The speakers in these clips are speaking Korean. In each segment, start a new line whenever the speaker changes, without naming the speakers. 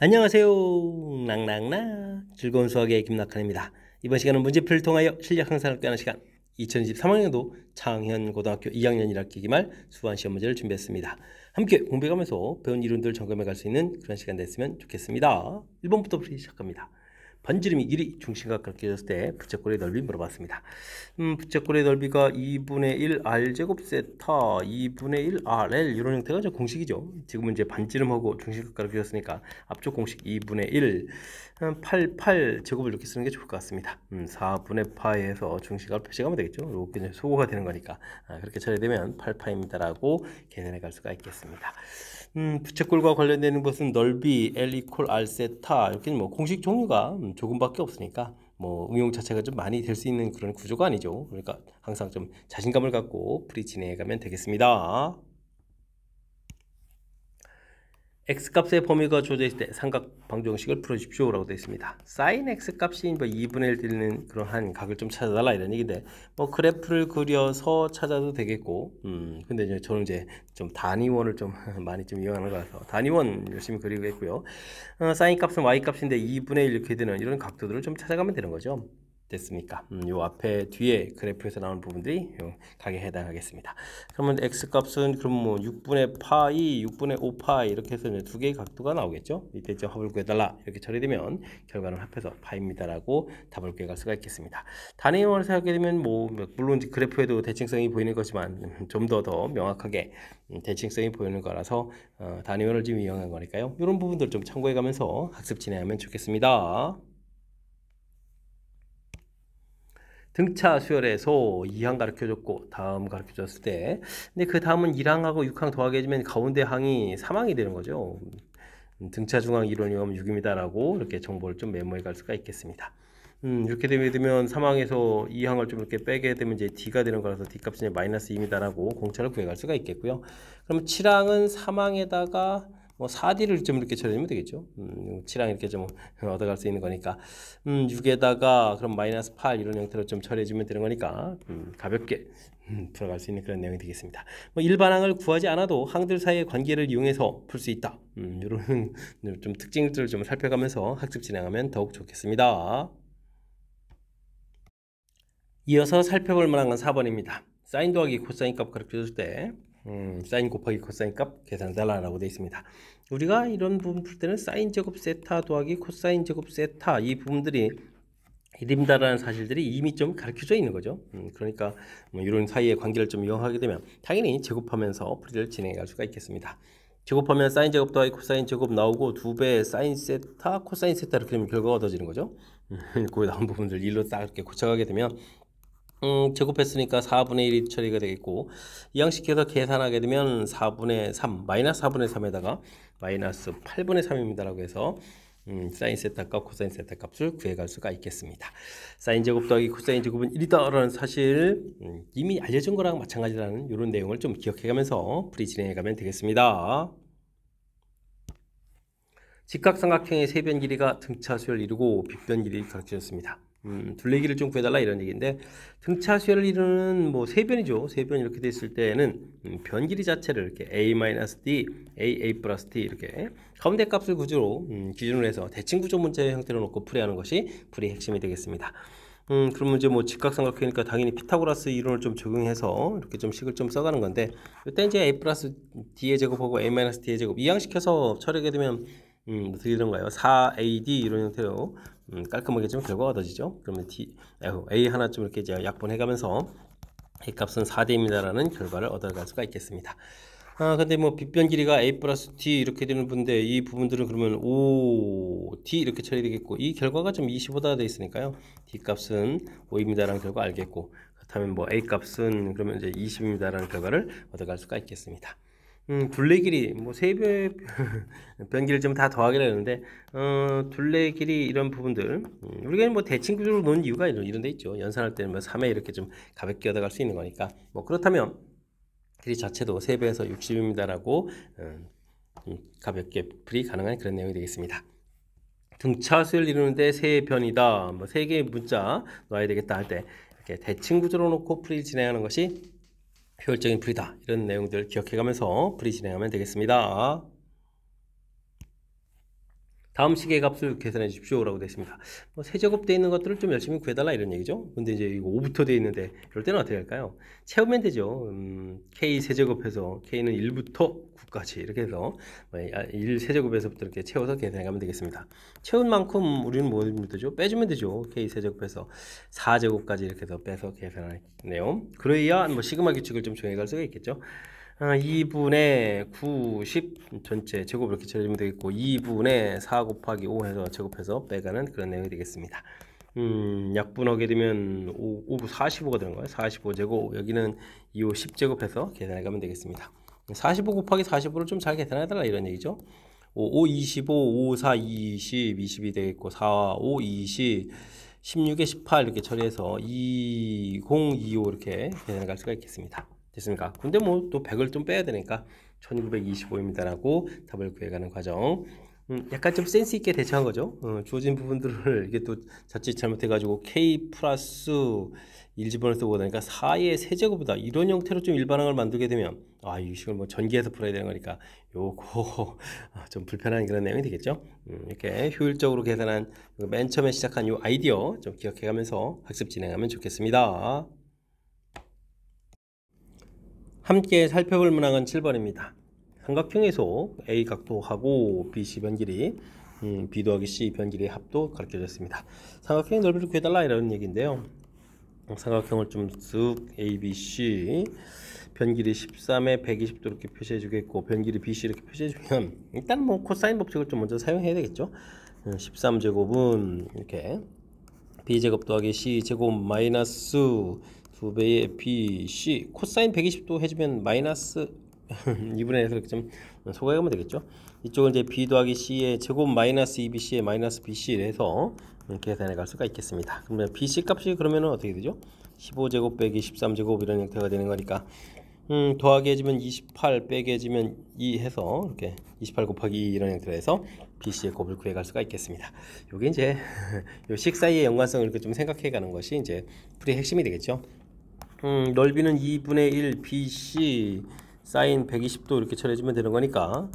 안녕하세요. 낭낭낭 즐거운 수학의 김낙한입니다. 이번 시간은 문제풀이를 통하여 실력 향상을 꾀하는 시간 2023학년도 창현고등학교 2학년 1학기 기말 수완 시험 문제를 준비했습니다. 함께 공부해가면서 배운 이론들 점검해 갈 수 있는 그런 시간 됐으면 좋겠습니다. 1번부터 풀이 시작합니다. 반지름이 1이 중심각 그렇게 졌을 때 부채꼴의 넓이 물어봤습니다. 부채꼴의 넓이가 2분의 1 r제곱 세타 2분의 1 rl 이런 형태가 이제 공식이죠. 지금은 이제 반지름하고 중심각 그렇게 졌으니까 앞쪽 공식 2분의 1 8 제곱을 이렇게 쓰는 게 좋을 것 같습니다. 4분의 파에서 중심각을 표시하면 되겠죠. 이렇게 이제 소거가 되는 거니까 그렇게 처리되면 8파입니다라고 계산해 갈 수가 있겠습니다. 부채꼴과 관련되는 것은 넓이 L 이퀄 R 세타 이렇게 뭐 공식 종류가 조금밖에 없으니까 뭐 응용 자체가 좀 많이 될 수 있는 그런 구조가 아니죠. 그러니까 항상 좀 자신감을 갖고 풀이 진행해 가면 되겠습니다. x값의 범위가 주어져 있을 때 삼각 방정식을 풀어주십시오 라고 되어 있습니다. sin x값이 뭐 2분의 1 되는 그러한 각을 좀 찾아달라 이런 얘기인데 뭐 그래프를 그려서 찾아도 되겠고 근데 이제 저는 이제 좀 단위원을 좀 많이 좀 이용하는 거라서 단위원 열심히 그리겠고요. sin 값은 y 값인데 2분의 1 이렇게 되는 이런 각도들을 좀 찾아가면 되는 거죠. 됐습니까? 요 앞에 뒤에 그래프에서 나오는 부분들이 요 각에 해당하겠습니다. 그러면 x 값은 그럼 뭐 6분의 파이, 6분의 5파이 이렇게 해서 이제 두 개의 각도가 나오겠죠. 이때 이제 합을 구해달라 이렇게 처리되면 결과는 합해서 파입니다라고 답을 구해갈 수가 있겠습니다. 단위원을 생각하게 되면 뭐 물론 그래프에도 대칭성이 보이는 거지만 좀 더 명확하게 대칭성이 보이는 거라서 단위원을 지금 이용한 거니까요. 이런 부분들 좀 참고해가면서 학습 진행하면 좋겠습니다. 등차 수열에서 2항 가르쳐줬고 다음 가르쳐줬을 때 근데 그 다음은 1항하고 6항 더하게 해주면 가운데 항이 3항이 되는 거죠. 등차 중항 이론이 오면 6입니다라고 이렇게 정보를 좀 메모해 갈 수가 있겠습니다. 이렇게 되면 3항에서 2항을 좀 이렇게 빼게 되면 이제 D가 되는 거라서 D 값은 마이너스 2입니다라고 공차를 구해 갈 수가 있겠고요. 그럼 7항은 3항에다가 뭐 4D를 좀 이렇게 처리하면 되겠죠. 7항 이렇게 좀 얻어갈 수 있는 거니까 6에다가 그럼 마이너스 8 이런 형태로 좀 처리해주면 되는 거니까 가볍게 풀어갈 수 있는 그런 내용이 되겠습니다. 뭐 일반항을 구하지 않아도 항들 사이의 관계를 이용해서 풀 수 있다. 이런 좀 특징들을 좀 살펴가면서 학습 진행하면 더욱 좋겠습니다. 이어서 살펴볼 만한 건 4번입니다. 사인 더하기 코사인 값 가르쳐줄 때 사인 곱하기 코사인 값 계산해달라고 되어 있습니다. 우리가 이런 부분 풀 때는 사인 제곱 세타 더하기 코사인 제곱 세타 이 부분들이 1입니다라는 사실들이 이미 좀 가르쳐져 있는 거죠. 그러니까 뭐 이런 사이의 관계를 좀 이용하게 되면 당연히 제곱하면서 풀이를 진행해 갈 수가 있겠습니다. 제곱하면 사인 제곱 더하기 코사인 제곱 나오고 2배 사인 세타 코사인 세타 이렇게 되면 결과가 얻어지는 거죠. 거기 나온 부분들 일로 딱 이렇게 고쳐가게 되면 제곱했으니까 4분의 1이 처리가 되겠고 이항식해서 계산하게 되면 4분의 3 마이너스 4분의 3에다가 마이너스 8분의 3입니다라고 해서 사인 세타 값, 코사인 세타 값을 구해갈 수가 있겠습니다. 사인 제곱 더하기 코사인 제곱은 1이다라는 사실 이미 알려진 거랑 마찬가지라는 이런 내용을 좀 기억해가면서 풀이 진행해가면 되겠습니다. 직각삼각형의 세변 길이가 등차 수열을 이루고 빗변 길이를 가르쳐줬습니다. 둘레길을 좀 구해달라 이런 얘기인데 등차 수열을 이루는 뭐 세변이죠. 세변 이렇게 됐을 때는 변 길이 자체를 이렇게 a-d, a 플러스 t 이렇게 가운데 값을 기준으로 해서 대칭 구조 문제 형태로 놓고 풀이하는 것이 풀이의 핵심이 되겠습니다. 그러면 이제 뭐 직각삼각형이니까 당연히 피타고라스 이론을 좀 적용해서 이렇게 좀 식을 좀 써가는 건데 이때 이제 a 플러스 d의 제곱하고 a 마이너스 d의 제곱 이항시켜서 처리하게 되면 어떻게 되는가요? 4AD 이런 형태로 깔끔하게 좀 결과가 얻어지죠. 그러면 A 하나 좀 이렇게 이제 약분해가면서 A 값은 4D입니다라는 결과를 얻어갈 수가 있겠습니다. 근데 뭐 빗변 길이가 A 플러스 D 이렇게 되는 분인데 이 부분들은 그러면 5D 이렇게 처리되겠고 이 결과가 좀 25다 되어 있으니까요. D 값은 5입니다라는 결과 알겠고 그렇다면 뭐 A 값은 그러면 이제 20입니다라는 결과를 얻어갈 수가 있겠습니다. 둘레 길이 뭐 세배 변 길이 좀 다 더하게 되는데 둘레 길이 이런 부분들 우리가 뭐 대칭 구조로 놓은 이유가 이런 데 있죠. 연산할 때는 뭐 3회 이렇게 좀 가볍게 얻어갈 수 있는 거니까 뭐 그렇다면 길이 자체도 3배에서 60입니다라고 가볍게 풀이 가능한 그런 내용이 되겠습니다. 등차수를 이루는데 세 변이다. 뭐 세 개의 문자 넣어야 되겠다 할 때 이렇게 대칭 구조로 놓고 풀이 진행하는 것이 효율적인 풀이다. 이런 내용들 기억해가면서 풀이 진행하면 되겠습니다. 다음 식의 값을 계산해 주십시오 라고 되어 있습니다. 뭐 세제곱 되어 있는 것들을 좀 열심히 구해달라 이런 얘기죠. 근데 이제 이거 5부터 되어 있는데 이럴 때는 어떻게 할까요? 채우면 되죠. K 세제곱해서 K는 1부터 9까지 이렇게 해서 1 세제곱에서부터 이렇게 채워서 계산해 가면 되겠습니다. 채운 만큼 우리는 뭐 하면 되죠? 빼주면 되죠. K 세제곱해서 4제곱까지 이렇게 해서 빼서 계산하네요. 그래야 뭐 시그마 규칙을 좀 정해갈 수가 있겠죠. 2분의 90 전체 제곱 이렇게 처리하면 되겠고 2분의 4 곱하기 5 해서 제곱해서 빼가는 그런 내용이 되겠습니다. 약분하게 되면 45가 되는 거예요. 45제곱 여기는 2호 10제곱해서 계산해 가면 되겠습니다. 45 곱하기 45를 좀 잘 계산해 달라 이런 얘기죠. 5, 25, 5, 4, 20, 20이 되겠고 4, 5, 20 16에 18 이렇게 처리해서 20, 25 이렇게 계산해 갈 수가 있겠습니다. 됐습니까? 근데 뭐 또 100을 좀 빼야 되니까 1925입니다라고 답을 구해가는 과정. 약간 좀 센스 있게 대처한 거죠. 주어진 부분들을 이게 또 자칫 잘못해가지고 K 플러스 1 집어넣어서 보다 보니까 4의 세제곱이다 이런 형태로 좀 일반항을 만들게 되면 이 식을 뭐 전기해서 풀어야 되는 거니까 요거 좀 불편한 그런 내용이 되겠죠. 이렇게 효율적으로 계산한 맨 처음에 시작한 요 아이디어 좀 기억해가면서 학습 진행하면 좋겠습니다. 함께 살펴볼 문항은 7번입니다. 삼각형에서 A 각도하고 BC 변길이 B 더하기 C 변길이의 합도 가르쳐줬습니다. 삼각형의 넓이를 구해달라 이런 얘기인데요. 삼각형을 좀 쓱 ABC 변길이 13에 120도 이렇게 표시해 주겠고 변길이 BC 이렇게 표시해 주면 일단 뭐 코사인 법칙을 좀 먼저 사용해야 되겠죠. 13제곱은 이렇게 B제곱 더하기 C제곱 마이너스 2배의 BC 코사인 120도 해주면 마이너스 2분의 1에서 이렇게 좀 소개하면 되겠죠. 이쪽은 이제 B 더하기 C의 제곱 마이너스 2BC의 마이너스 BC를 해서 계산해 갈 수가 있겠습니다. 그러면 BC 값이 그러면은 어떻게 되죠? 15제곱 빼기 13제곱 이런 형태가 되는 거니까 더하기 해주면 28 빼기 해주면 2 해서 이렇게 28 곱하기 2 이런 형태로 해서 BC의 곱을 구해갈 수가 있겠습니다. 요게 이제 요 식 사이의 연관성을 이렇게 좀 생각해 가는 것이 이제 풀이의 핵심이 되겠죠. 넓이는 2분의 1 BC 사인 120도 이렇게 처리해주면 되는 거니까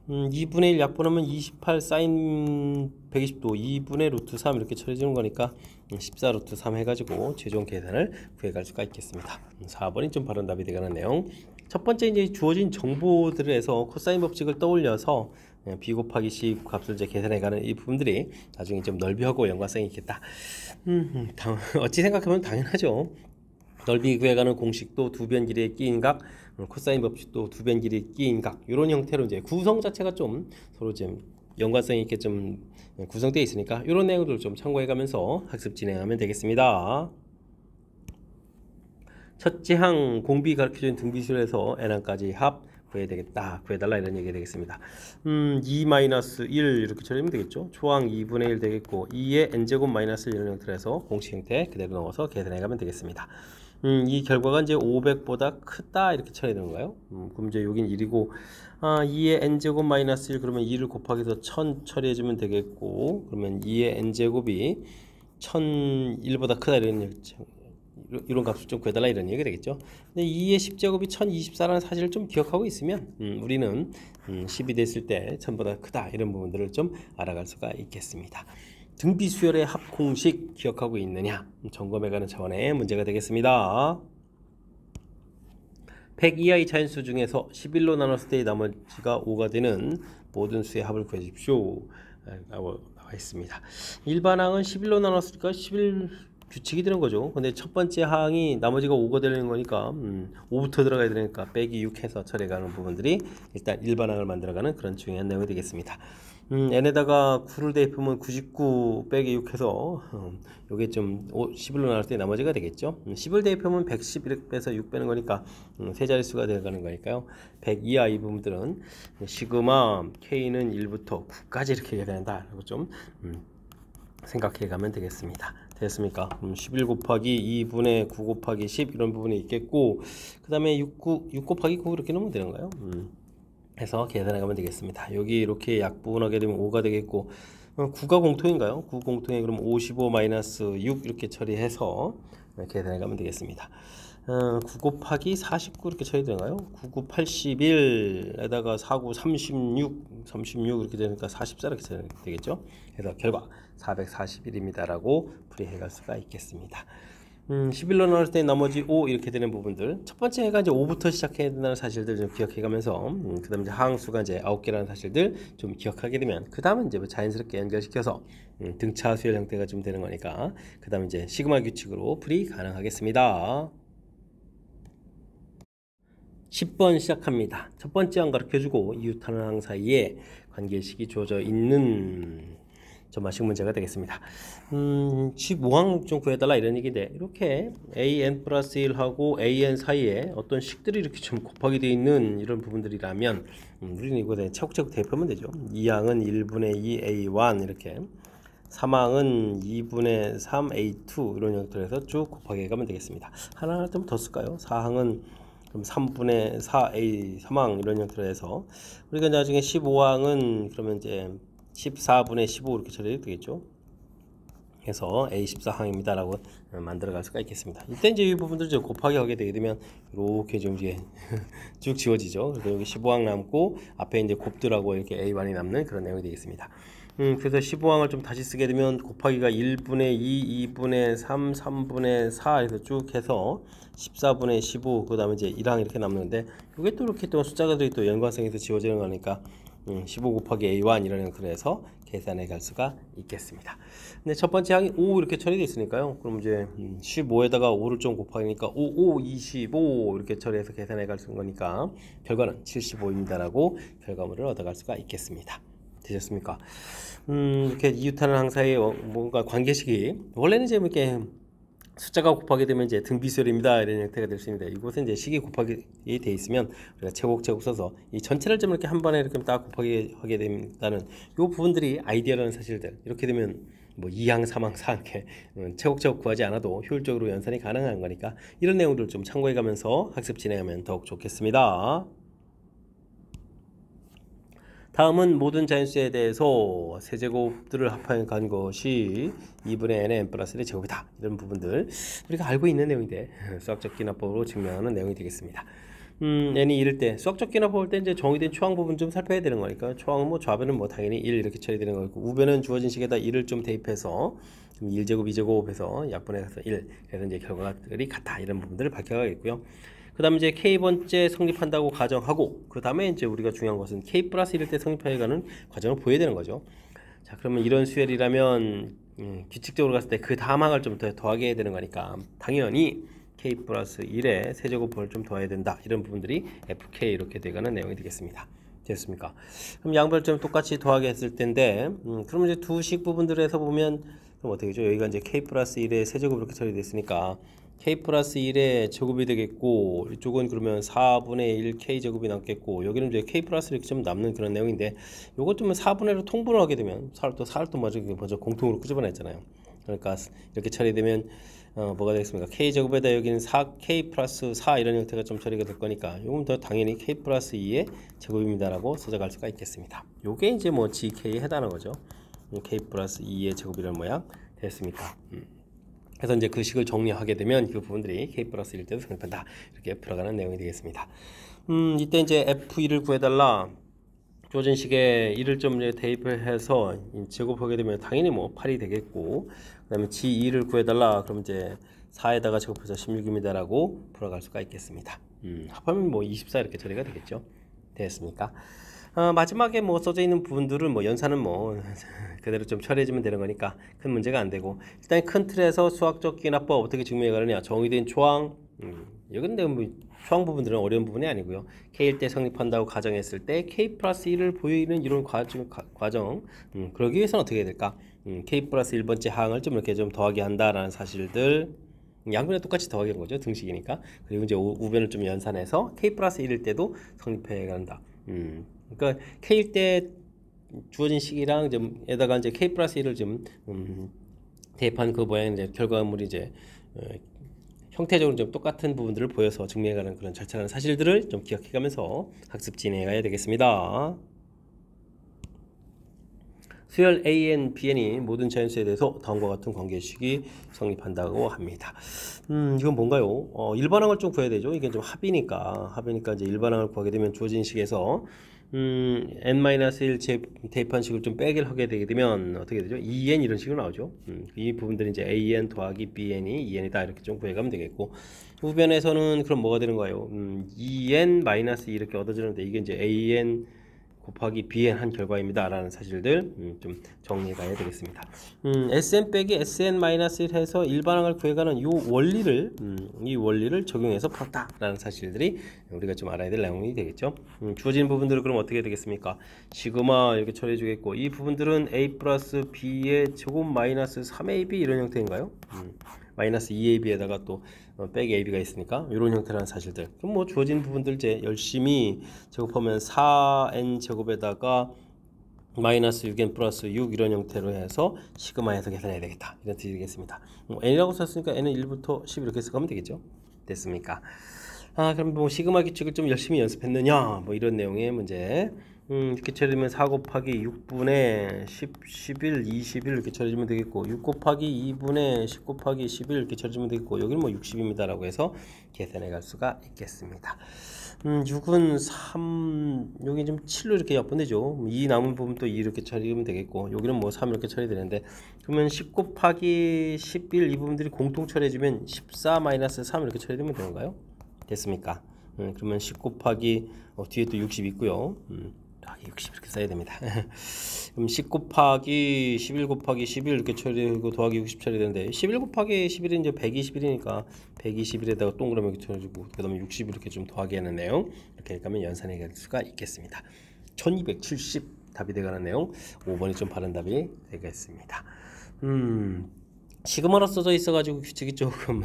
2분의 1 약분하면 28 사인 120도 2분의 루트 3 이렇게 처리해주는 거니까 14 루트 3 해가지고 최종 계산을 구해갈 수가 있겠습니다. 4번이 좀 바른 답이 되가는 내용. 첫 번째 이제 주어진 정보들에서 코사인 법칙을 떠올려서 B 곱하기 C 값을 이제 계산해가는 이 부분들이 나중에 좀 넓이하고 연관성이 있겠다. 어찌 생각하면 당연하죠. 넓이 구해가는 공식도 두 변 길이의 끼인 각, 코사인 법칙도 두 변 길이의 끼인 각 이런 형태로 이제 구성 자체가 좀 서로 좀 연관성 있게 좀 구성되어 있으니까 이런 내용들을 좀 참고해가면서 학습 진행하면 되겠습니다. 첫째 항 공비 가르쳐준 등비술에서 n항까지 합 구해야 되겠다. 구해달라 이런 얘기가 되겠습니다. 2-1 이렇게 처리하면 되겠죠. 초항 2분의 1 되겠고 2의 n제곱 마이너스 1 이런 형태로 해서 공식 형태 그대로 넣어서 계산해가면 되겠습니다. 이 결과가 이제 500보다 크다 이렇게 처리되는 거예요. 그럼 이제 여긴 1이고 2의 n제곱 마이너스 1 그러면 2를 곱하기해서 1000 처리해주면 되겠고 그러면 2의 n제곱이 1001보다 크다 이런 값을 좀 구해달라 이런 얘기가 되겠죠. 근데 2의 10제곱이 1024라는 사실을 좀 기억하고 있으면 우리는 10이 됐을 때 1000보다 크다 이런 부분들을 좀 알아갈 수가 있겠습니다. 등비수열의 합공식 기억하고 있느냐 점검해가는 차원의 문제가 되겠습니다. 100 이하의 자연수 중에서 11로 나눴을 때의 나머지가 5가 되는 모든 수의 합을 구해 주십시오 라고 나와 있습니다. 일반항은 11로 나눴으니까 11 규칙이 되는 거죠. 근데 첫 번째 항이 나머지가 5가 되는 거니까 5부터 들어가야 되니까 빼기 6 해서 처리해가는 부분들이 일단 일반항을 만들어가는 그런 중요한 내용이 되겠습니다. n에다가 9를 대입하면 99 빼기 6 해서 요게 좀 11로 나눌 때 나머지가 되겠죠. 10을 대입하면 110 이렇게 빼서 6 빼는 거니까 세 자릿수가 되어가는 거니까요. 100 이하 이 부분들은 시그마 K는 1부터 9까지 이렇게 해야 된다. 그리고 좀 생각해 가면 되겠습니다. 됐습니까? 11 곱하기 2분의 9 곱하기 10 이런 부분이 있겠고 그 다음에 6 곱하기 9 이렇게 넣으면 되는 거예요. 해서 계산해 가면 되겠습니다. 여기 이렇게 약분하게 되면 5가 되겠고 9가 공통인가요? 9 공통에 그럼 55 마이너스 6 이렇게 처리해서 계산해 가면 되겠습니다. 9 곱하기 49 이렇게 처리 되나요? 99 81에다가 49 36 이렇게 되니까 44 이렇게 처리 되겠죠? 그래서 결과 441입니다 라고 풀이해 갈 수가 있겠습니다. 11로 나눌 때 나머지 5 이렇게 되는 부분들, 첫 번째 해가 이제 5부터 시작해야 된다는 사실들 좀 기억해 가면서 그 다음에 이제 하항수가 이제 9개라는 사실들 좀 기억하게 되면 그 다음은 이제 자연스럽게 연결시켜서 등차 수열 형태가 좀 되는 거니까 그 다음에 이제 시그마 규칙으로 풀이 가능하겠습니다. 10번 시작합니다. 첫 번째 항 가르쳐주고 이웃하는 항 사이에 관계식이 주어져 있는 점화식 문제가 되겠습니다. 15항 좀 구해달라 이런 얘기인데, 이렇게 an 플러스 1하고 an 사이에 어떤 식들이 이렇게 좀 곱하게 되어 있는 이런 부분들이라면 우리는 이거에 차곡차곡 대입하면 되죠. 2항은 1분의 2 a1 이렇게, 3항은 2분의 3 a2 이런 형태로 해서 쭉 곱하게 가면 되겠습니다. 하나 좀 더 쓸까요? 4항은 그럼 3분의 4a 3항 이런 형태로 해서 우리가 나중에 15항은 그러면 이제 14분의 15 이렇게 처리해도 되겠죠. 해서 A14항입니다 라고 만들어 갈 수가 있겠습니다. 이때 이제 이 부분들 좀 곱하기 하게 되게 되면 이렇게 좀 이제 쭉 지워지죠. 그래서 여기 15항 남고 앞에 이제 곱들하고 이렇게 A1이 남는 그런 내용이 되겠습니다. 그래서 15항을 좀 다시 쓰게 되면 곱하기가 1분의 2, 2분의 3, 3분의 4 해서 쭉 해서 14분의 15, 그 다음에 이제 1항 이렇게 남는데, 이게 또 이렇게 또 숫자들이 또 연관성에서 지워지는 거니까 15 곱하기 A1 이런 형태로 해서 계산해 갈 수가 있겠습니다. 근데 첫 번째 항이 5 이렇게 처리되어 있으니까요. 그럼 이제 15에다가 5를 좀 곱하니까 5, 25 이렇게 처리해서 계산해 갈 수 있는 거니까 결과는 75입니다 라고 결과물을 얻어갈 수가 있겠습니다. 되셨습니까? 이렇게 이웃하는 항사의 뭔가 관계식이 원래는 이제 이렇게 숫자가 곱하게 되면 이제 등비수열입니다 이런 형태가 될 수 있는데, 이곳은 이제 식이 곱하기 돼 있으면 우리가 제곱제곱 써서 이 전체를 좀 이렇게 한 번에 이렇게 딱 곱하게 하게 된다는 이 부분들이 아이디어라는 사실들, 이렇게 되면 뭐 2항, 3항, 4항 이렇게 제곱제곱 구하지 않아도 효율적으로 연산이 가능한 거니까 이런 내용들을 좀 참고해 가면서 학습 진행하면 더욱 좋겠습니다. 다음은 모든 자연수에 대해서 세제곱들을 합해 간 것이 2분의 n의 n 플러스 1의 제곱이다. 이런 부분들 우리가 알고 있는 내용인데 수학적 기납법으로 증명하는 내용이 되겠습니다. n이 1일 때 수학적 기납법 볼 때 이제 정의된 초항 부분 좀 살펴야 되는 거니까, 초항은 뭐 좌변은 뭐 당연히 1 이렇게 처리되는 거고, 우변은 주어진 식에다 1을 좀 대입해서 1제곱 2제곱 해서 약분해서 1, 그래서 이제 결과들이 같다 이런 부분들을 밝혀가겠고요. 그 다음에 이제 K번째 성립한다고 가정하고, 그 다음에 이제 우리가 중요한 것은 K 플러스 1일 때 성립해가는 과정을 보여야 되는 거죠. 자, 그러면 이런 수열이라면 규칙적으로 갔을 때 그 다음 항을 좀 더 더하게 해야 되는 거니까 당연히 K 플러스 1에 세제곱을 좀 더해야 된다. 이런 부분들이 FK 이렇게 돼가는 내용이 되겠습니다. 됐습니까? 그럼 양별점 똑같이 더하게 했을 텐데, 그럼 이제 두 식 부분들에서 보면 그럼 어떻게 되죠? 여기가 이제 K 플러스 1에 세제곱 이렇게 처리됐으니까 K 플러스 1의 제곱이 되겠고, 이쪽은 그러면 4분의 1 K 제곱이 남겠고, 여기는 이제 K 플러스 이렇게 좀 남는 그런 내용인데, 요것 좀 4분의 1로 통분을 하게 되면 4를 또 먼저 공통으로 끄집어냈잖아요. 그러니까 이렇게 처리되면 뭐가 되겠습니까? K 제곱에다 여기는 4K 플러스 4 이런 형태가 좀 처리가 될 거니까 요건 더 당연히 K 플러스 2의 제곱입니다 라고 써져갈 수가 있겠습니다. 요게 이제 뭐 GK에 해당하는 거죠. K 플러스 2의 제곱이라는 모양 됐습니까? 그래서 이제 그 식을 정리하게 되면 그 부분들이 K 플러스 1 때도 성립한다 이렇게 풀어가는 내용이 되겠습니다. 이때 이제 F2를 구해달라. 주어진 식에 1을 좀 대입을 해서 제곱하게 되면 당연히 뭐 8이 되겠고, 그 다음에 G2를 구해달라. 그럼 이제 4에다가 제곱해서 16입니다 라고 풀어갈 수가 있겠습니다. 합하면 뭐 24 이렇게 처리가 되겠죠. 됐습니까? 마지막에 뭐 써져 있는 부분들은 뭐 연산은 뭐 그대로 좀 처리해주면 되는 거니까 큰 문제가 안 되고, 일단 큰 틀에서 수학적 기납법 어떻게 증명해 가느냐. 정의된 조항, 여기는 뭐 초항 부분들은 어려운 부분이 아니고요. K일 때 성립한다고 가정했을 때 K 플러스 1을 보이는 이런 과정, 그러기 위해서는 어떻게 해야 될까? K 플러스 1번째 항을 좀 이렇게 좀 더하게 한다라는 사실들, 양변에 똑같이 더하게 한 거죠. 등식이니까. 그리고 이제 우변을 좀 연산해서 K 플러스 1일 때도 성립해 간다. 그러니까 K일 때 주어진 식이랑 좀 에다가 이제 K 플러스 1을 좀 대입한 그 모양 이제 결과물이 이제 형태적으로 좀 똑같은 부분들을 보여서 증명해가는 그런 절차라는 사실들을 좀 기억해가면서 학습 진행해야 되겠습니다. 수열 AN, BN이 모든 자연수에 대해서 다음과 같은 관계식이 성립한다고 합니다. 이건 뭔가요? 일반항을 좀 구해야 되죠. 이게 좀 합이니까 이제 일반항을 구하게 되면 주어진 식에서 n-1 대입한 식을 좀 빼기를 하게 되게 되면 어떻게 되죠? 2n 이런 식으로 나오죠. 이 부분들이 이제 an 더하기 bn이 2n이다 이렇게 좀 구해가면 되겠고, 우변에서는 그럼 뭐가 되는 거예요? 2n-2 이렇게 얻어지는데 이게 이제 an 곱하기 bn 한 결과입니다 라는 사실들 좀 정리해 가야 되겠습니다. sn 빼기 sn-1 해서 일반항을 구해가는 이 원리를 적용해서 풀었다 라는 사실들이 우리가 좀 알아야 될 내용이 되겠죠. 주어진 부분들은 그럼 어떻게 되겠습니까? 시그마 이렇게 처리해 주겠고, 이 부분들은 a 플러스 b의 제곱 마이너스 3ab 이런 형태인가요? 마이너스 2ab에다가 또 빼기 ab가 있으니까 이런 형태라는 사실들. 그럼 뭐 주어진 부분들 이제 열심히 제곱하면 4n 제곱에다가 마이너스 6n 플러스 6 이런 형태로 해서 시그마에서 계산해야 되겠다 이런 뜻이 되겠습니다. n이라고 썼으니까 n은 1부터 10 이렇게 해서 가면 되겠죠. 됐습니까? 그럼 뭐 시그마 규칙을 좀 열심히 연습했느냐 뭐 이런 내용의 문제. 이렇게 처리하면 4 곱하기 6분의 10, 11, 21 이렇게 처리하면 되겠고, 6 곱하기 2분의 10 곱하기 11 이렇게 처리하면 되겠고, 여기는 뭐 60입니다 라고 해서 계산해 갈 수가 있겠습니다. 6은 3, 여기 좀 7로 이렇게 엿보내죠. 이 남은 부분 또 2 이렇게 처리하면 되겠고, 여기는 뭐 3 이렇게 처리되는데, 그러면 10 곱하기 11 이 부분들이 공통 처리해주면 14 마이너스 3 이렇게 처리되면 되는가요? 됐습니까? 그러면 10 곱하기 뒤에 또 60 있고요. 60 이렇게 써야 됩니다. 그럼 10 곱하기 11 곱하기 11 이렇게 처리하고 더하기 60 처리되는데, 11 곱하기 11은 이제 121이니까 121에다가 동그라미 이렇게 쳐주고, 그 다음에 60 이렇게 좀 더하기 하는 내용, 이렇게 가면 연산해 갈 수가 있겠습니다. 1270 답이 되가는 내용 5번이 좀 바른 답이 되겠습니다. 시그마로 써져 있어가지고 규칙이 조금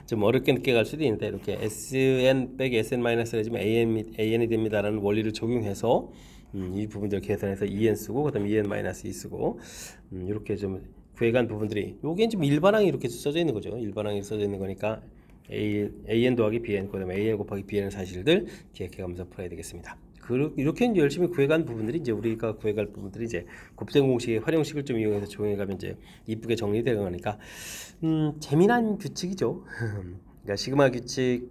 좀 어렵게 늦게 갈 수도 있는데, 이렇게 sn 빼기 sn-를 해주면 an이 됩니다라는 원리를 적용해서 이 부분들 계산해서 2n 쓰고, 그 다음에 2n-2 쓰고, 이렇게 좀 구해간 부분들이, 요게 좀 일반항이 이렇게 써져 있는 거죠. 일반항이 써져 있는 거니까 an 더하기 bn, 그 다음에 an 곱하기 bn의 사실들 기억해가면서 풀어야 되겠습니다. 이렇게 이제 열심히 구해간 부분들이, 이제 우리가 구해갈 부분들이 이제 곱셈 공식의 활용식을 좀 이용해서 적용해가면 이제 이쁘게 정리되는 거니까, 재미난 규칙이죠. 그러니까 시그마 규칙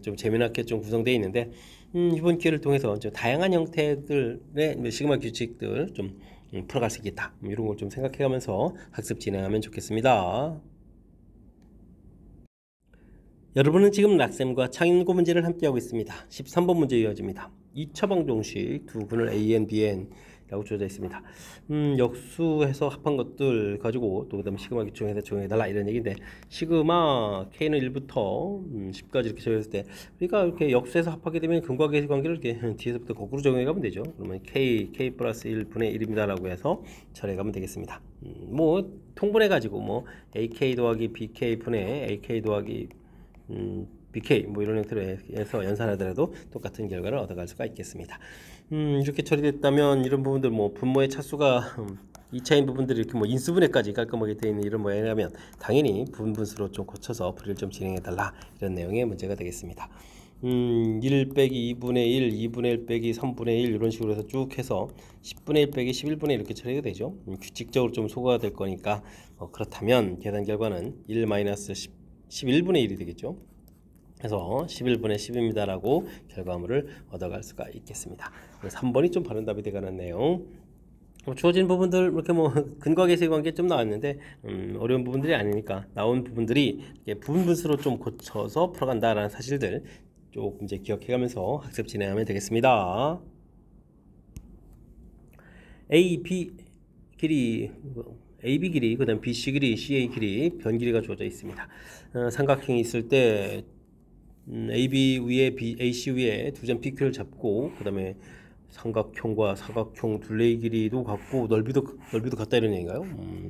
좀 재미나게 좀 구성되어 있는데, 이번 기회를 통해서 좀 다양한 형태들의 시그마 규칙들 좀 풀어갈 수 있겠다, 이런 걸 좀 생각해가면서 학습 진행하면 좋겠습니다. 여러분은 지금 락셈과 창인고 문제를 함께하고 있습니다. 13번 문제 이어집니다. 2차 방정식 두 분을 AN, BN 라고 주어져 있습니다. 역수해서 합한 것들 가지고 또 그다음 시그마 규칙에서 적용해달라 이런 얘기인데, 시그마 K는 1부터 10까지 이렇게 적용했을 때, 우리가 이렇게 역수해서 합하게 되면 근과 계수 관계를 이렇게 뒤에서부터 거꾸로 적용해가면 되죠. 그러면 K 플러스 1분의 1입니다 라고 해서 처리해가면 되겠습니다. 뭐 통분해가지고 뭐 AK 더하기 BK 분의 AK 더하기 BK 뭐 이런 형태로 해서 연산하더라도 똑같은 결과를 얻어갈 수가 있겠습니다. 이렇게 처리됐다면 이런 부분들, 뭐 분모의 차수가 2차인 부분들이 이렇게 뭐 인수분해까지 깔끔하게 되어 있는 이런 모양이라면 당연히 부분수로 좀 고쳐서 풀이를 좀 진행해달라 이런 내용의 문제가 되겠습니다. 1 빼기 2분의 1, 2분의 1 빼기 3분의 1 이런 식으로 해서 쭉 해서 10분의 1 빼기 11분의 1 이렇게 처리가 되죠. 규칙적으로 좀 소거가 될 거니까 그렇다면 계산 결과는 11분의 1이 되겠죠. 그래서 11분의 10입니다 라고 결과물을 얻어갈 수가 있겠습니다. 3번이 좀 바른 답이 되가는 내용. 주어진 부분들 이렇게 뭐 근과 계수의 관계 좀 나왔는데 어려운 부분들이 아니니까 나온 부분들이 부분수로 좀 고쳐서 풀어간다라는 사실들 조금 이제 기억해가면서 학습 진행하면 되겠습니다. A, B 길이, 그 다음 BC 길이, CA 길이, 변 길이가 주어져 있습니다. 삼각형이 있을 때 AB 위에 AC 위에 두 점 PQ를 잡고, 그 다음에 삼각형과 사각형 둘레의 길이도 같고 넓이도 같다 이런 얘기인가요?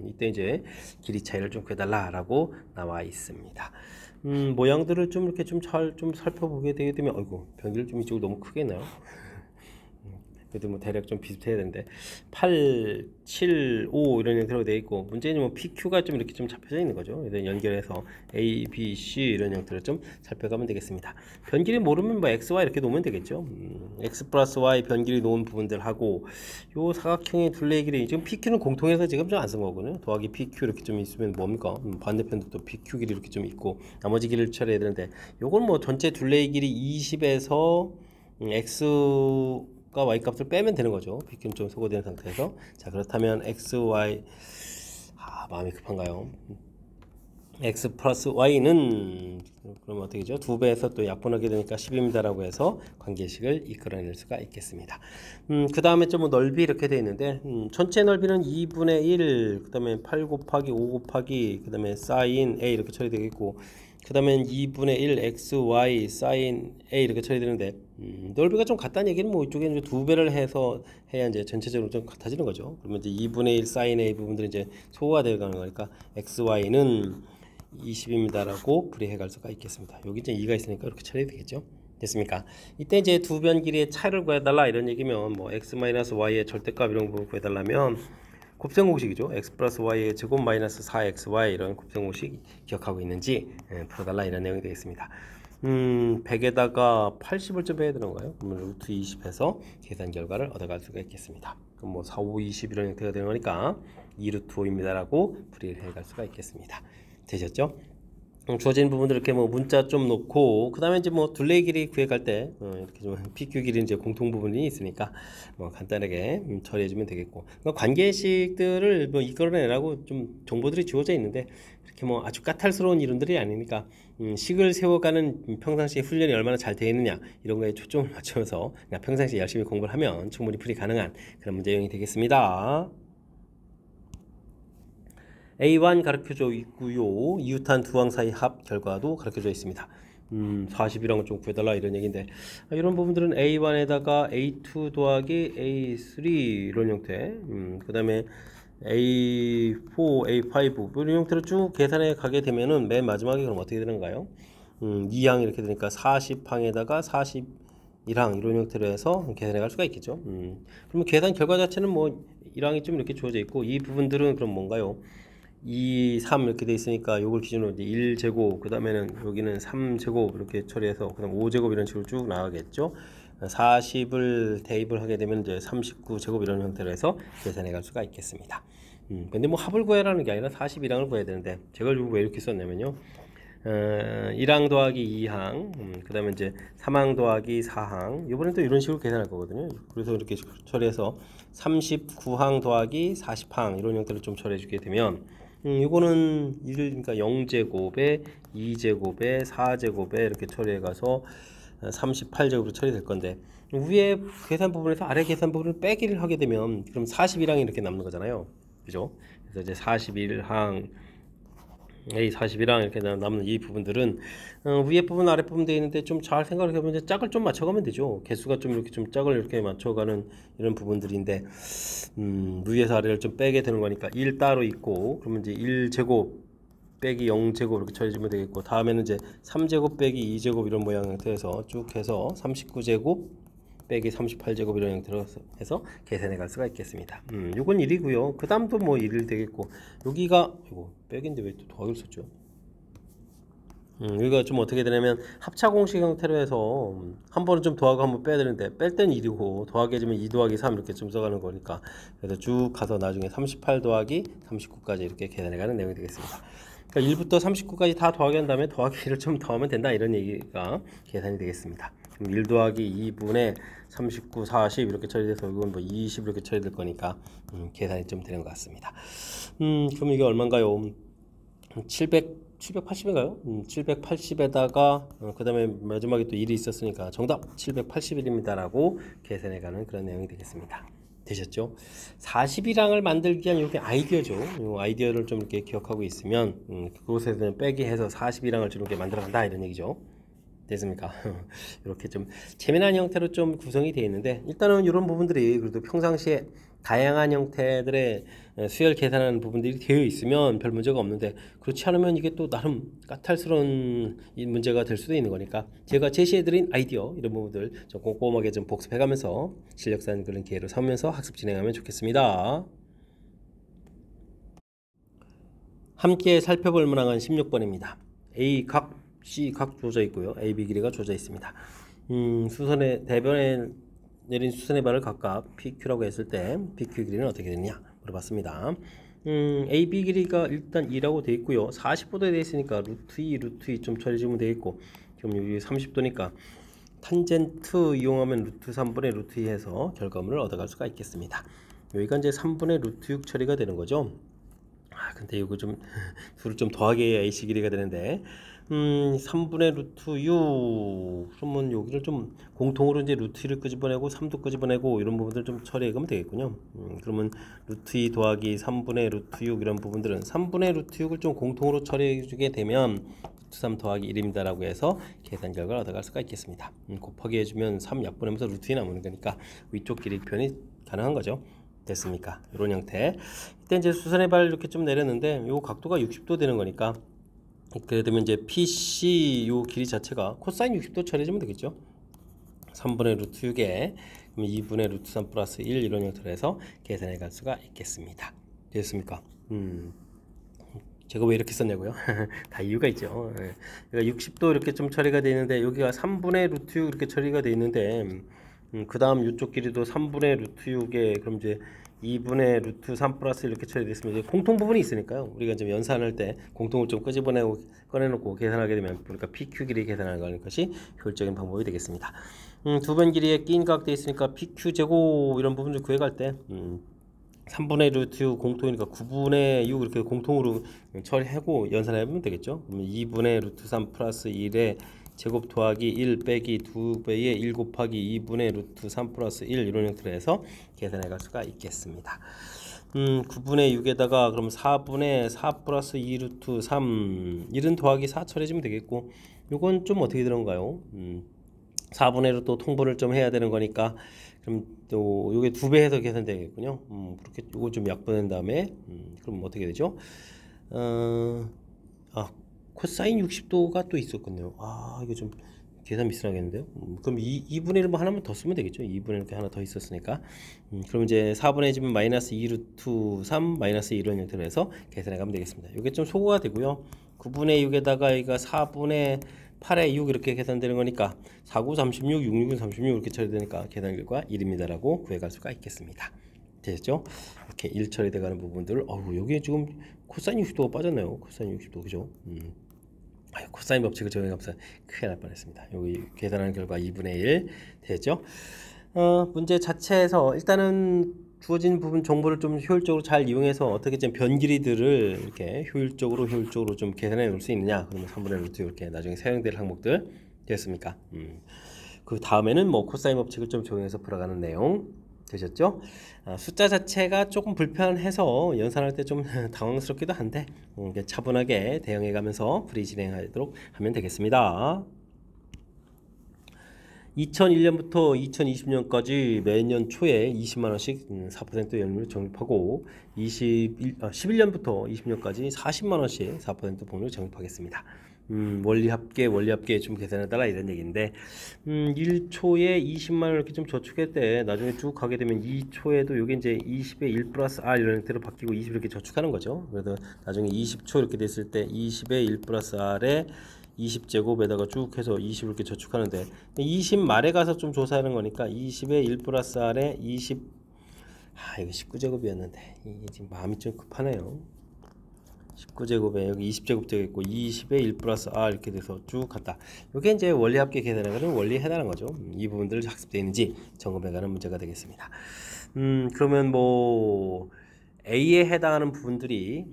이때 이제 길이 차이를 좀 구해달라라고 나와 있습니다. 모양들을 좀 이렇게 좀 살펴보게 되게 되면, 아이고 변기를 좀 이쪽으로 너무 크게 했나요? 그래도 뭐 대략 좀 비슷해야 되는데 8, 7, 5 이런 형태로 되어 있고 문제는 뭐 PQ가 좀 이렇게 좀 잡혀져 있는 거죠. 그래서 연결해서 A, B, C 이런 형태로 좀 살펴가면 되겠습니다. 변길이 모르면 뭐 X, Y 이렇게 놓으면 되겠죠. X 플러스 Y 변길이 놓은 부분들하고 요 사각형의 둘레의 길이 지금 PQ는 공통해서 지금 좀 안 쓴 거거든요. 더하기 PQ 이렇게 좀 있으면 뭡니까? 반대편도 또 PQ 길이 이렇게 좀 있고 나머지 길을 처리해야 되는데 요건 뭐 전체 둘레의 길이 20에서 X가 Y 값을 빼면 되는 거죠. PQ는 좀 소거된 상태에서. 자, 그렇다면 X, Y 마음이 급한가요? X 플러스 Y는 그러면 어떻게 되죠? 2배에서 또 약분하게 되니까 10입니다라고 해서 관계식을 이끌어낼 수가 있겠습니다. 그 다음에 좀 넓이 이렇게 되어 있는데 전체 넓이는 2분의 1, 그 다음에 8 곱하기 5 곱하기 그 다음에 사인 A 이렇게 처리되겠고 그 다음에 2분의 1 x, y, 사인 A 이렇게 처리되는데 넓이가 좀 같다는 얘기는 뭐 이쪽에는 2배를 해서 해야 이제 전체적으로 좀 같아지는 거죠. 그러면 이제 2분의 1 사인 A 부분들이 이제 소화가 되어가는 거니까 x, y는 20입니다라고 풀이해 갈 수가 있겠습니다. 여기 이제 2가 있으니까 이렇게 처리해야 되겠죠. 됐습니까? 이때 이제 두 변 길이의 차를 구해달라 이런 얘기면 뭐 x-y의 절대값 이런 거 구해달라면 곱셈공식이죠. x 플러스 y의 제곱 마이너스 4xy 이런 곱셈공식 기억하고 있는지 풀어달라 이런 내용이 되겠습니다. 100에다가 80을 좀 해야 되는 건가요? 그러면 루트 20해서 계산 결과를 얻어갈 수가 있겠습니다. 그럼 뭐 4, 5, 20 이런 형태가 되는 거니까 2루트 5입니다라고 풀이를 해갈 수가 있겠습니다. 되셨죠? 주어진 부분들 이렇게 뭐 문자 좀 놓고 그 다음에 이제 뭐 둘레 길이 구해갈 때 이렇게 좀 PQ 길이 이제 공통 부분이 있으니까 뭐 간단하게 처리해주면 되겠고 관계식들을 뭐 이끌어내라고 좀 정보들이 주어져 있는데 이렇게 뭐 아주 까탈스러운 이론들이 아니니까 식을 세워가는 평상시에 훈련이 얼마나 잘 되어 있느냐 이런 거에 초점을 맞춰서 그냥 평상시에 열심히 공부를 하면 충분히 풀이 가능한 그런 문제형이 되겠습니다. A1 가르쳐져 있고요. 이웃한 두 항 사이 합 결과도 가르쳐져 있습니다. 40이란 걸 좀 구해달라 이런 얘기인데 이런 부분들은 A1에다가 A2 더하기 A3 이런 형태 그 다음에 A4, A5 이런 형태로 쭉 계산해 가게 되면은 맨 마지막에 그럼 어떻게 되는가요? 2항 이렇게 되니까 40항에다가 41항 이런 형태로 해서 계산해 갈 수가 있겠죠. 그러면 계산 결과 자체는 뭐 1항이 좀 이렇게 주어져 있고 이 부분들은 그럼 뭔가요? 2, 3 이렇게 돼 있으니까 요걸 기준으로 이제 1제곱 그 다음에는 여기는 3제곱 이렇게 처리해서 그 다음 5제곱 이런 식으로 쭉 나가겠죠. 40을 대입을 하게 되면 이제 39제곱 이런 형태로 해서 계산해 갈 수가 있겠습니다. 근데 뭐 합을 구해라는 게 아니라 41항을 구해야 되는데 제가 왜 이렇게 썼냐면요. 1항 더하기 2항 그 다음에 이제 3항 더하기 4항 이번엔 또 이런 식으로 계산할 거거든요. 그래서 이렇게 처리해서 39항 더하기 40항 이런 형태로 좀 처리해 주게 되면 이거는 그러니까 0제곱에 2제곱에 4제곱에 이렇게 처리해 가서 38제곱으로 처리될 건데 위에 계산 부분에서 아래 계산 부분을 빼기를 하게 되면 그럼 41항이 이렇게 남는 거잖아요. 그죠? 그래서 이제 41항 A41항 이렇게 남는 이 부분들은 위에 부분 아래 부분 되어 있는데 좀 잘 생각을 해보면 이제 짝을 좀 맞춰가면 되죠. 개수가 좀 이렇게 좀 짝을 이렇게 맞춰가는 이런 부분들인데 위에서 아래를 좀 빼게 되는 거니까 1 따로 있고 그러면 이제 1제곱 빼기 0제곱 이렇게 처리해주면 되겠고 다음에는 이제 3제곱 빼기 2제곱 이런 모양 형태에서 쭉 해서 39제곱 빼기 38제곱 이런 형태로 해서 계산해 갈 수가 있겠습니다. 요건 1이고요. 그 다음도 뭐 1이 되겠고 여기가 이거 빼기인데 왜 또 더하기를 썼죠? 여기가 좀 어떻게 되냐면 합차 공식 형태로 해서 한 번은 좀 더하고 한 번 빼야 되는데 뺄 땐 1이고 더하기 해주면 2 더하기 3 이렇게 좀 써가는 거니까 그래서 쭉 가서 나중에 38 더하기 39까지 이렇게 계산해 가는 내용이 되겠습니다. 그러니까 1부터 39까지 다 더하기 한 다음에 더하기를 좀 더하면 된다 이런 얘기가 계산이 되겠습니다. 그럼 1 더하기 2분의 39, 40 이렇게 처리돼서 이건 뭐 20 이렇게 처리될 거니까 계산이 좀 되는 것 같습니다. 그럼 이게 얼마인가요? 780인가요? 780에다가 그 다음에 마지막에 또 1이 있었으니까 정답 781입니다 라고 계산해가는 그런 내용이 되겠습니다. 되셨죠? 41항을 만들기 위한 이렇게 아이디어죠. 이 아이디어를 좀 이렇게 기억하고 있으면 그곳에서 빼기 해서 41항을 좀 이렇게 만들어 간다 이런 얘기죠. 됐습니까? 이렇게 좀 재미난 형태로 좀 구성이 되어 있는데 일단은 이런 부분들이 그래도 평상시에 다양한 형태들의 수열 계산하는 부분들이 되어 있으면 별 문제가 없는데, 그렇지 않으면 이게 또 나름 까탈스러운 이 문제가 될 수도 있는 거니까 제가 제시해드린 아이디어 이런 부분들 좀 꼼꼼하게 좀 복습해가면서 실력 쌓는 그런 기회를 삼으면서 학습 진행하면 좋겠습니다. 함께 살펴볼 문항은 16번입니다. A 각, C 각 주어져 있고요. A, B 길이가 주어져 있습니다. 수선의 대변에 내린 수선의 발을 각각 PQ라고 했을 때 PQ 길이는 어떻게 되느냐 물어봤습니다. A, B 길이가 일단 2라고 되어 있고요. 40도에 되어 있으니까 루트 2, 루트 2 좀 처리해주면 되어 있고, 그럼 여기 30도니까 탄젠트 이용하면 루트 3분의 루트 2 해서 결과물을 얻어갈 수가 있겠습니다. 여기가 이제 3분의 루트 6 처리가 되는 거죠. 근데 이거 좀 둘을 좀 더하게 해야 AC 길이가 되는데 3분의 루트 6 그러면 여기를 좀 공통으로 이제 루트 1을 끄집어내고 3도 끄집어내고 이런 부분들 좀 처리해가면 되겠군요. 그러면 루트 2 더하기 3분의 루트 6 이런 부분들은 3분의 루트 6을 좀 공통으로 처리해주게 되면 루트 3 더하기 1입니다 라고 해서 계산 결과를 얻어갈 수가 있겠습니다. 곱하기 해주면 3 약분하면서 루트 2 남는 거니까 위쪽 길이 표현이 가능한 거죠. 됐습니까? 이런 형태. 이때 이제 수선의 발을 이렇게 좀 내렸는데 요 각도가 60도 되는 거니까, 그래 되면 이제 PC 요 길이 자체가 코사인 60도 처리해주면 되겠죠. 3분의 루트 6에 2분의 루트 3 플러스 1 이런 형태로 해서 계산해 갈 수가 있겠습니다. 됐습니까? 제가 왜 이렇게 썼냐고요? 다 이유가 있죠. 그러니까 60도 이렇게 좀 처리가 되어 있는데 여기가 3분의 루트 6 이렇게 처리가 되어 있는데 그 다음 이쪽 길이도 3분의 루트 6에 그럼 이제 2분의 루트 3 플러스 이렇게 처리됐으면 이제 공통 부분이 있으니까요. 우리가 좀 연산할 때 공통을 좀 끄집어내고 꺼내놓고 계산하게 되면 그러니까 PQ 길이 계산하는 것이 효율적인 방법이 되겠습니다. 두 변 길이에 끼인 각 되어 있으니까 PQ 제곱 이런 부분을 구해갈 때 3분의 루트 6 공통이니까 9분의 6 이렇게 공통으로 처리하고 연산해보면 되겠죠. 그러면 2분의 루트 3 플러스 1에 제곱 더하기 1 빼기 2배의 1 곱하기 2분의 루트 3 플러스 1 이런 형태로 해서 계산해 갈 수가 있겠습니다. 9분의 6에다가 그럼 4분의 4 플러스 2 루트 3 1은 더하기 4 처리해주면 되겠고, 요건 좀 어떻게 되는가요? 4분의로 또 통분을 좀 해야 되는 거니까 그럼 또 요게 2배 해서 계산되겠군요. 그렇게 요거 좀 약분한 다음에 그럼 어떻게 되죠? 코사인 60도가 또 있었군요. 이거 좀 계산 미스하겠는데요. 그럼 2분의 1 뭐 하나만 더 쓰면 되겠죠. 2분의 1 이렇게 하나 더 있었으니까. 그럼 이제 4분의 1이면 마이너스 2 루트 3 마이너스 1 이런 형태로 해서 계산해 가면 되겠습니다. 이게 좀 소거가 되고요. 9분의 6에다가 여기가 4분의 8에 6 이렇게 계산되는 거니까 4, 9, 36, 6, 6은 36 이렇게 처리되니까 계산 결과 1입니다 라고 구해갈 수가 있겠습니다. 됐죠? 이렇게 1 처리돼가는 부분들. 여기 지금 코사인 60도가 빠졌네요. 코사인 60도 그죠? 코사인 법칙을 적용하면서 크게 날 뻔했습니다. 여기 계산하는 결과 2분의 1 되죠? 문제 자체에서 일단은 주어진 부분 정보를 좀 효율적으로 잘 이용해서 어떻게 좀 변 길이들을 이렇게 효율적으로 좀 계산해 놓을 수 있느냐. 그러면 3분의 루트 이렇게 나중에 사용될 항목들 됐습니까? 그 다음에는 뭐 코사인 법칙을 좀 적용해서 풀어가는 내용 되셨죠? 숫자 자체가 조금 불편해서 연산할 때 좀 당황스럽기도 한데 차분하게 대응해 가면서 풀이 진행하도록 하면 되겠습니다. 2001년부터 2020년까지 매년 초에 20만원씩 4% 연료를 적립하고 11년부터 20년까지 40만원씩 4% 복리를 적립하겠습니다. 원리합계 좀 계산해달라 이런 얘기인데 1초에 20만원 이렇게 좀 저축할 때 나중에 쭉 가게 되면 2초에도 요게 이제 20에 1 플러스 R 이런 형태로 바뀌고 20 이렇게 저축하는 거죠. 그래서 나중에 20초 이렇게 됐을 때 20에 1 플러스 R에 20제곱에다가 쭉 해서 20 이렇게 저축하는데 20 말에 가서 좀 조사하는 거니까 20에 1 플러스 R에 20 이거 19제곱이었는데 이게 지금 마음이 좀 급하네요. 19제곱에 여기 20제곱 되겠고 20에 1 플러스 R 이렇게 돼서 쭉 갔다. 이게 이제 원리합계 계산하는 원리에 해당하는 거죠. 이 부분들 학습되어 있는지 점검해가는 문제가 되겠습니다. 그러면 뭐 A에 해당하는 부분들이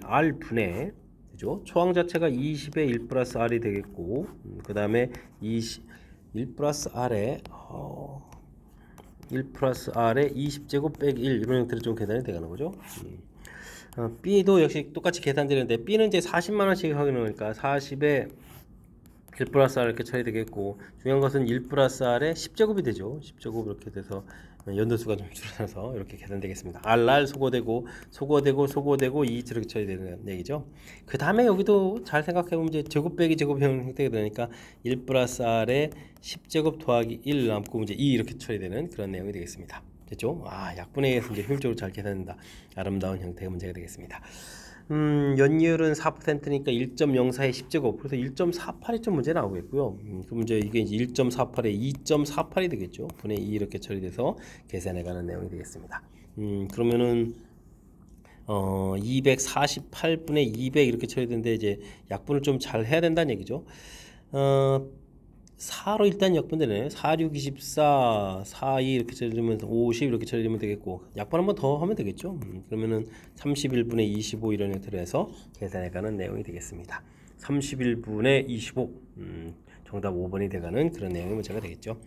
R분의 그죠? 초항 자체가 20에 1 플러스 R이 되겠고 그 다음에 1 플러스 R에 1 플러스 R에 20제곱 빼기 1 이런 형태로 좀 계산이 되는 거죠. B도 역시 똑같이 계산되는데 B는 이제 40만원씩 하게 놓으니까 40에 1 플러스 R 이렇게 처리되겠고 중요한 것은 1 플러스 R에 10제곱이 되죠. 10제곱 이렇게 돼서 연도수가 좀 줄어들어서 이렇게 계산되겠습니다. RR 소거되고 이 저렇게 처리되는 얘기죠. 그 다음에 여기도 잘 생각해보면 이제 제곱 빼기 제곱형 형태가 되니까 1 플러스 R에 10제곱 더하기 1 남고 이제 2 이렇게 처리되는 그런 내용이 되겠습니다. 됐죠? 약분에 의해서 이제 효율적으로 잘 계산된다. 아름다운 형태의 문제가 되겠습니다. 연이율은 4%니까 1.04에 10제곱, 그래서 1.48이 좀 문제 나오겠고요. 그럼 이제 이게 이제 1.48에 2.48이 되겠죠. 분의 2 이렇게 처리돼서 계산해가는 내용이 되겠습니다. 그러면은 248분의 200 이렇게 처리되는데 이제 약분을 좀 잘 해야 된다는 얘기죠. 4로 일단 약분되네. 4, 6, 24, 4, 2 이렇게 처리되면 50 이렇게 처리되면 되겠고, 약분 한 번 더 하면 되겠죠. 그러면은 31분의 25 이런 형태로 해서 계산해가는 내용이 되겠습니다. 31분의 25 정답 5번이 돼가는 그런 내용의 문제가 되겠죠.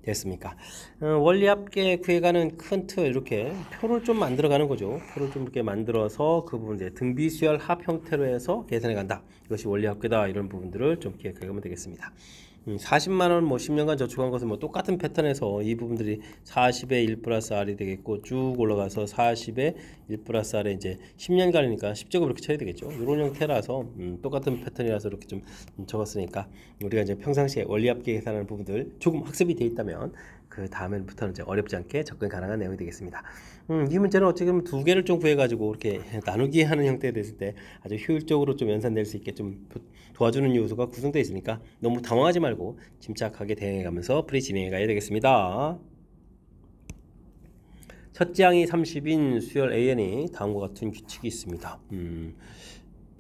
됐습니까? 원리합계 구해가는 큰 틀 이렇게 표를 좀 만들어가는 거죠. 표를 좀 이렇게 만들어서 그 부분 이제 등비수열 합 형태로 해서 계산해간다. 이것이 원리합계다. 이런 부분들을 좀 기억해가면 되겠습니다. 40만원 뭐 10년간 저축한 것은 뭐 똑같은 패턴에서 이 부분들이 40에 1 플러스 R이 되겠고 쭉 올라가서 40에 1 플러스 R에 이제 10년간이니까 10제곱 이렇게 쳐야 되겠죠. 이런 형태라서 똑같은 패턴이라서 이렇게 좀 적었으니까 우리가 이제 평상시에 원리합계 계산하는 부분들 조금 학습이 돼 있다면 그 다음에부터는 이제 어렵지 않게 접근 가능한 내용이 되겠습니다. 이 문제는 어떻게 보면 두 개를 좀 구해가지고 이렇게 나누기 하는 형태가 됐을 때 아주 효율적으로 좀 연산될 수 있게 좀 도와주는 요소가 구성되어 있으니까 너무 당황하지 말고 침착하게 대응해가면서 풀이 진행해 가야 되겠습니다. 첫째 항이 30인 수열 AN이 다음과 같은 규칙이 있습니다.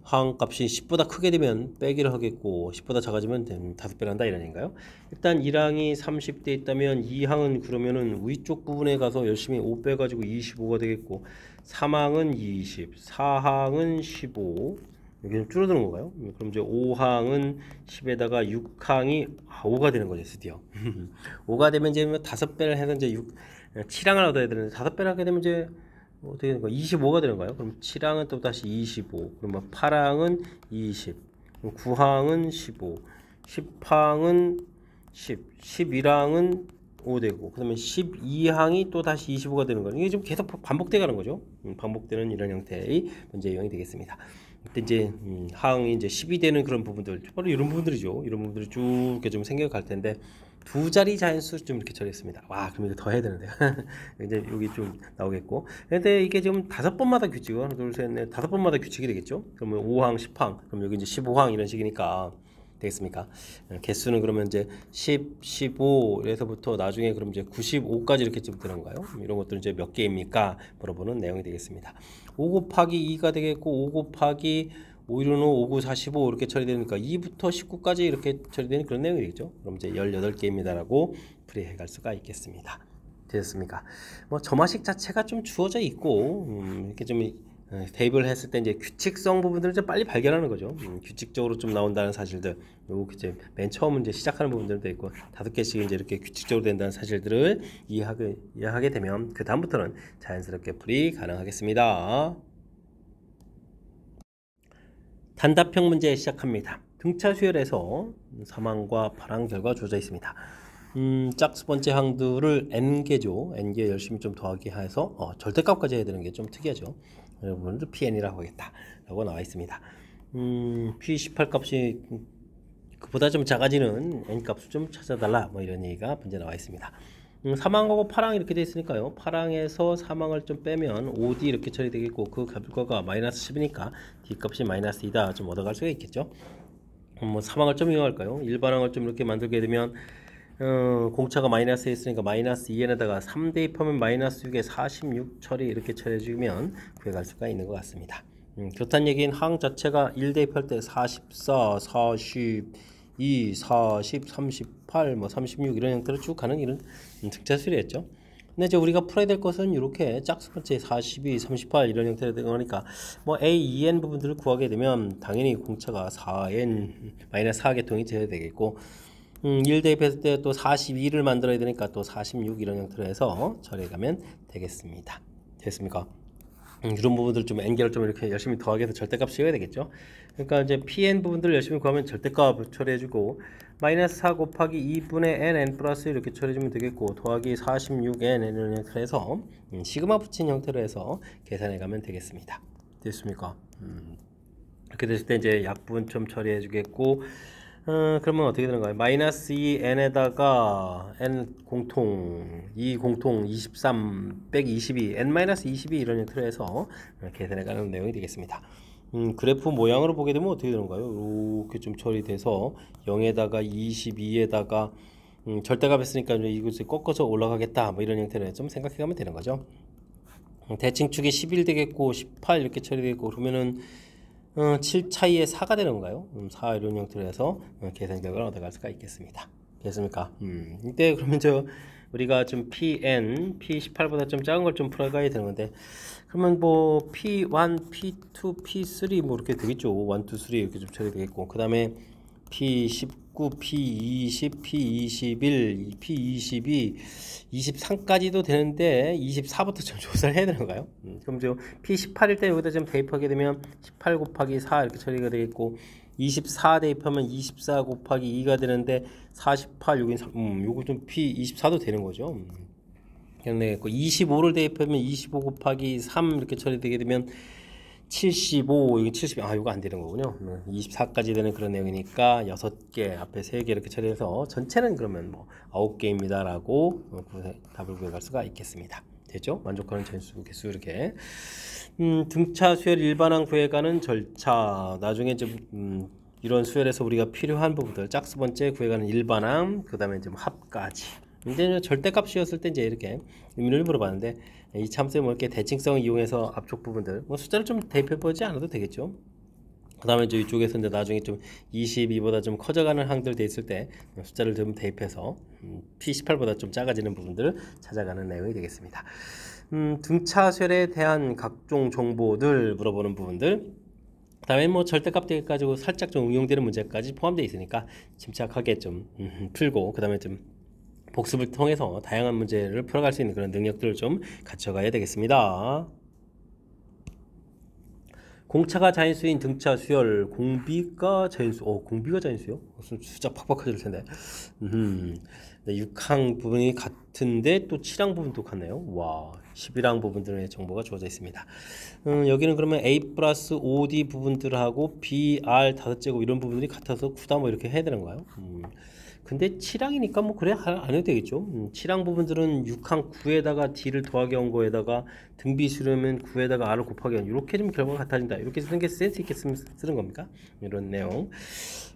항값이 10보다 크게 되면 빼기를 하겠고 10보다 작아지면 5배를 한다 이런 얘기인가요? 일단 1항이 30대 있다면 2항은 그러면은 위쪽 부분에 가서 열심히 5 빼가지고 25가 되겠고 3항은 20, 4항은 15 여기 좀 줄어드는 건가요? 그럼 이제 5항은 10에다가 6항이 5가 되는 거죠 드디어 5가 되면 이제 5배를 해서 이제 7항을 얻어야 되는데 5배를 하게 되면 이제 어떻게 되는 거야? 25가 되는 거예요. 그럼 7항은 또 다시 25, 그러면 8항은 20, 9항은 15, 10항은 10, 11항은 5 되고, 그러면 12항이 또 다시 25가 되는 거예요. 이게 좀 계속 반복돼 가는 거죠. 반복되는 이런 형태의 문제 유형이 되겠습니다. 그때 이제 항이 이제 10이 되는 그런 부분들, 바로 이런 부분들이죠. 이런 부분들이 쭉 이렇게 좀 생겨갈 텐데. 두 자리 자연수 좀 이렇게 처리했습니다. 와, 그럼 이거 더 해야 되는데요. 이제 여기 좀 나오겠고. 근데 이게 지금 5번마다 규칙은 하나, 둘, 셋, 넷, 5번마다 규칙이 되겠죠. 그러면 5항, 10항, 그럼 여기 이제 15항 이런 식이니까 되겠습니까? 개수는 그러면 이제 10, 15에서부터 나중에 그럼 이제 95까지 이렇게 좀 되는 건가요? 이런 것들은 이제 몇 개입니까? 물어보는 내용이 되겠습니다. 5 곱하기 2가 되겠고 5 곱하기 5, 1, 5, 5, 9, 45 이렇게 처리되니까 2부터 19까지 이렇게 처리되는 그런 내용이 되겠죠. 그럼 이제 18개입니다라고 풀이해 갈 수가 있겠습니다. 되셨습니까? 뭐 점화식 자체가 좀 주어져 있고 이렇게 좀 대입을 했을 때 이제 규칙성 부분들을 좀 빨리 발견하는 거죠. 규칙적으로 좀 나온다는 사실들, 요 이제 맨 처음 이제 시작하는 부분들도 있고 5개씩 이제 이렇게 규칙적으로 된다는 사실들을 이해하게 되면 그 다음부터는 자연스럽게 풀이 가능하겠습니다. 단답형 문제 시작합니다. 등차 수열에서 3항과 8항 결과 주어져 있습니다. 짝수 번째 항들을 n개죠. n개 열심히 좀 더하기 해서 절대값까지 해야 되는 게 좀 특이하죠. 여러분들 pn이라고 하겠다 라고 나와 있습니다. p18 값이 그보다 좀 작아지는 n 값을 좀 찾아달라 뭐 이런 얘기가 문제 나와 있습니다. 3항하고 8항 이렇게 돼 있으니까요. 8항에서 3항을 좀 빼면 5d 이렇게 처리되겠고 그 결과가 마이너스 10이니까 d 값이 마이너스 2다 좀 얻어갈 수가 있겠죠. 뭐 3항을 좀 이용할까요? 일반항을 좀 이렇게 만들게 되면 공차가 마이너스에 있으니까 마이너스 2n에다가 3 대입하면 마이너스 6에 46 처리 이렇게 처리해주면 구해갈 수가 있는 것 같습니다. 그렇다는 얘기는 항 자체가 1 대입할 때 44, 42, 40, 38, 뭐 36 이런 형태로 쭉 가는 이런 등차수열이었죠. 근데 이제 우리가 풀어야 될 것은 이렇게 짝수 번째 42, 38 이런 형태로 되는 거니까 뭐 A, 2n 부분들을 구하게 되면 당연히 공차가 4n 마이너스 4계통이 되어야 되겠고 1 대입했을 때 또 42를 만들어야 되니까 또 46 이런 형태로 해서 처리해 가면 되겠습니다. 됐습니까? 이런 부분들 좀 n개를 좀 이렇게 열심히 더하기 위해서 절대값 씌워야 되겠죠. 그러니까 이제 pn 부분들을 열심히 구하면 절대값 처리해주고 마이너스 4 곱하기 2분의 n 플러스 이렇게 처리해주면 되겠고 더하기 46n 이런 형태로 해서 시그마 붙인 형태로 해서 계산해가면 되겠습니다. 됐습니까? 이렇게 됐을 때 이제 약분 좀 처리해주겠고 그러면 어떻게 되는가요? 마이너스 2n에다가 n 공통 2 공통 23 빼기 22 n 마이너스 22 이런 형태로 해서 계산해가는 내용이 되겠습니다. 그래프 모양으로 보게 되면 어떻게 되는가요? 이렇게 좀 처리돼서 0에다가 22에다가 절대값 했으니까 이것을 꺾어서 올라가겠다 뭐 이런 형태로 좀 생각해가면 되는 거죠. 대칭축이 11 되겠고 18 이렇게 처리되겠고 그러면은 7 차이에 4가 되는 건가요? 4 이런 형태로 해서 계산 결과를 얻어갈 수가 있겠습니다. 됐습니까? 이때 그러면 우리가 좀 Pn, P18보다 좀 작은 걸 좀 풀어가야 되는 건데 그러면 뭐 P1, P2, P3 뭐 이렇게 되겠죠. 1, 2, 3 이렇게 좀 처리되겠고 그 다음에 P19, P20, P21, P22, 23까지도 되는데 24부터 좀 조사를 해야 되는 건가요? 그럼 P18일 때 여기다 좀 대입하게 되면 18 곱하기 4 이렇게 처리가 되겠고 24 대입하면 24 곱하기 2가 되는데 48 여기 요거 좀 P24도 되는 거죠. 되겠고 25를 대입하면 25 곱하기 3 이렇게 처리되게 되면 75 여기 70 이거 안 되는 거군요. 24까지 되는 그런 내용이니까 6개 앞에 3개 이렇게 처리해서 전체는 그러면 뭐 9개입니다 라고 답을 구해갈 수가 있겠습니다. 됐죠? 만족하는 전수 개수 이렇게 등차 수열 일반항 구해가는 절차 나중에 좀 이런 수열에서 우리가 필요한 부분들 짝수 번째 구해가는 일반항 그 다음에 좀 합까지 이제 절대값이었을 때 이제 이렇게 의미를 물어봤는데 이 참수에 뭐 이렇게 대칭성을 이용해서 앞쪽 부분들 뭐 숫자를 좀 대입해보지 않아도 되겠죠. 그 다음에 이쪽에서 이제 나중에 좀 22보다 좀 커져가는 항들 돼 있을 때 숫자를 좀 대입해서 P18보다 좀 작아지는 부분들을 찾아가는 내용이 되겠습니다. 등차수열에 대한 각종 정보들 물어보는 부분들 그 다음에 뭐 절대값 되기 가지고 살짝 좀 응용되는 문제까지 포함되어 있으니까 침착하게 좀 풀고 그 다음에 좀 복습을 통해서 다양한 문제를 풀어갈 수 있는 그런 능력들을 좀 갖춰가야 되겠습니다. 공차가 자인수인 등차 수열, 공비가 자인수, 공비가 자인수요? 숫자 팍팍 커질 텐데. 네, 6항 부분이 같은데 또 7항 부분도 같네요. 와, 11항 부분들의 정보가 주어져 있습니다. 여기는 그러면 A 플러스 5D 부분들하고 BR 5제곱 이런 부분들이 같아서 9다 뭐 이렇게 해야 되는 거예요. 근데 7항이니까 뭐 그래 안 해도 되겠죠. 7항 부분들은 6항 9에다가 D를 더하기 한 거에다가 등비수렴은 9에다가 R을 곱하기 한 이렇게 좀 결과가 같아진다. 이렇게 쓰는 게 센스 있게 쓰는 겁니까? 이런 내용.